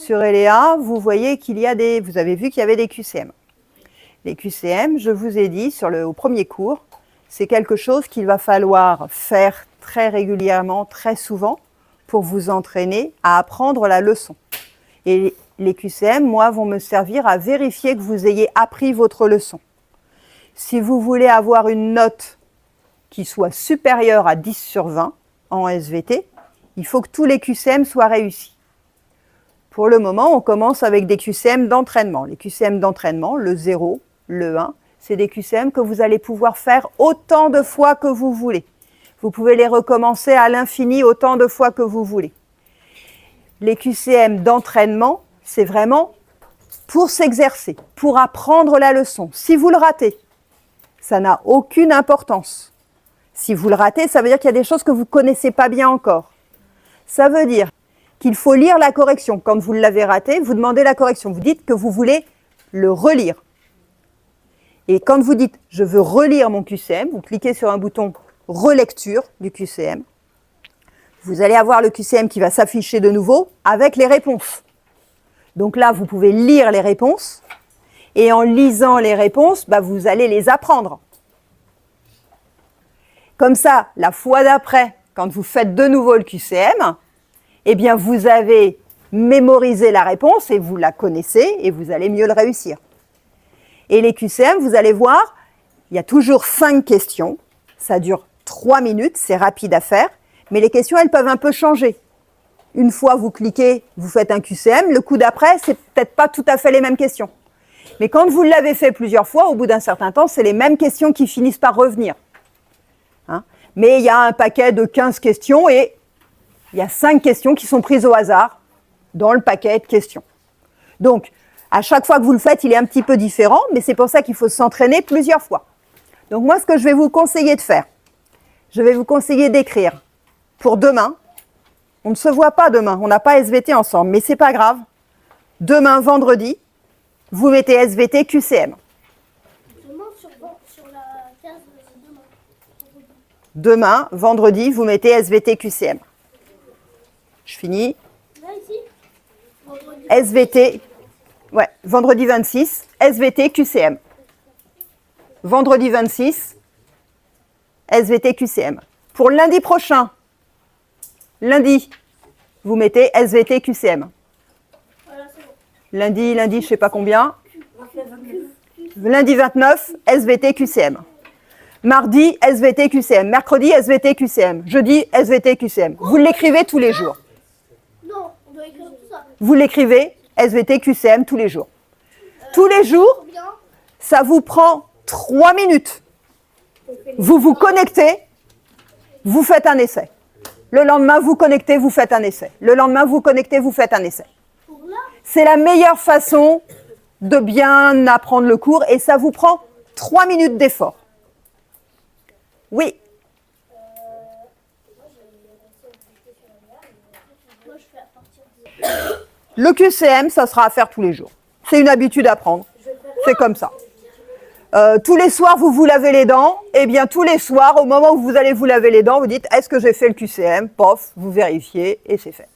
Sur Eléa, vous voyez qu'il y a vous avez vu qu'il y avait des QCM. Les QCM, je vous ai dit au premier cours, c'est quelque chose qu'il va falloir faire très régulièrement, très souvent, pour vous entraîner à apprendre la leçon. Et les QCM, moi, vont me servir à vérifier que vous ayez appris votre leçon. Si vous voulez avoir une note qui soit supérieure à 10 sur 20 en SVT, il faut que tous les QCM soient réussis. Pour le moment, on commence avec des QCM d'entraînement. Les QCM d'entraînement, le 0, le 1, c'est des QCM que vous allez pouvoir faire autant de fois que vous voulez. Vous pouvez les recommencer à l'infini autant de fois que vous voulez. Les QCM d'entraînement, c'est vraiment pour s'exercer, pour apprendre la leçon. Si vous le ratez, ça n'a aucune importance. Si vous le ratez, ça veut dire qu'il y a des choses que vous ne connaissez pas bien encore. Ça veut dire qu'il faut lire la correction. Quand vous l'avez raté, vous demandez la correction. Vous dites que vous voulez le relire. Et quand vous dites « je veux relire mon QCM », vous cliquez sur un bouton « relecture » du QCM. Vous allez avoir le QCM qui va s'afficher de nouveau avec les réponses. Donc là, vous pouvez lire les réponses. Et en lisant les réponses, vous allez les apprendre. Comme ça, la fois d'après, quand vous faites de nouveau le QCM, eh bien, vous avez mémorisé la réponse et vous la connaissez et vous allez mieux le réussir. Et les QCM, vous allez voir, il y a toujours 5 questions. Ça dure 3 minutes, c'est rapide à faire. Mais les questions, elles peuvent un peu changer. Une fois, vous cliquez, vous faites un QCM. Le coup d'après, c'est peut-être pas tout à fait les mêmes questions. Mais quand vous l'avez fait plusieurs fois, au bout d'un certain temps, c'est les mêmes questions qui finissent par revenir. Mais il y a un paquet de 15 questions et il y a 5 questions qui sont prises au hasard dans le paquet de questions. Donc, à chaque fois que vous le faites, il est un petit peu différent, mais c'est pour ça qu'il faut s'entraîner plusieurs fois. Donc moi, ce que je vais vous conseiller de faire, je vais vous conseiller d'écrire pour demain. On ne se voit pas demain, on n'a pas SVT ensemble, mais c'est pas grave. Demain, vendredi, vous mettez SVT QCM. Demain, vendredi, vous mettez SVT QCM. Je finis. SVT, ouais, vendredi 26, SVT QCM. Vendredi 26, SVT QCM. Pour lundi prochain, lundi, vous mettez SVT QCM. Lundi, je ne sais pas combien. Lundi 29, SVT QCM. Mardi, SVT QCM. Mercredi, SVT QCM. Jeudi, SVT QCM. Vous l'écrivez tous les jours. Non, on doit écrire tout ça. Vous l'écrivez, SVT QCM, tous les jours. Tous les jours, ça vous prend 3 minutes. Vous vous connectez, vous faites un essai. Le lendemain, vous connectez, vous faites un essai. Le lendemain, vous connectez, vous faites un essai. C'est la meilleure façon de bien apprendre le cours et ça vous prend 3 minutes d'effort. Oui. Le QCM, ça sera à faire tous les jours. C'est une habitude à prendre. C'est comme ça. Tous les soirs, vous vous lavez les dents. Eh bien, tous les soirs, au moment où vous allez vous laver les dents, vous dites « Est-ce que j'ai fait le QCM ?» Pof, vous vérifiez et c'est fait.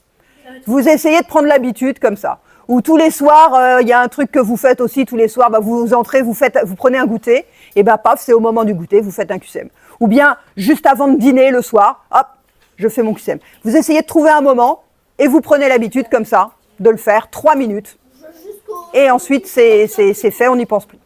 Vous essayez de prendre l'habitude comme ça. Ou tous les soirs, il y a un truc que vous faites aussi tous les soirs, vous entrez, vous prenez un goûter, et paf, c'est au moment du goûter, vous faites un QCM. Ou bien, juste avant de dîner le soir, hop, je fais mon QCM. Vous essayez de trouver un moment, et vous prenez l'habitude comme ça, de le faire 3 minutes. Et ensuite, c'est fait, on n'y pense plus.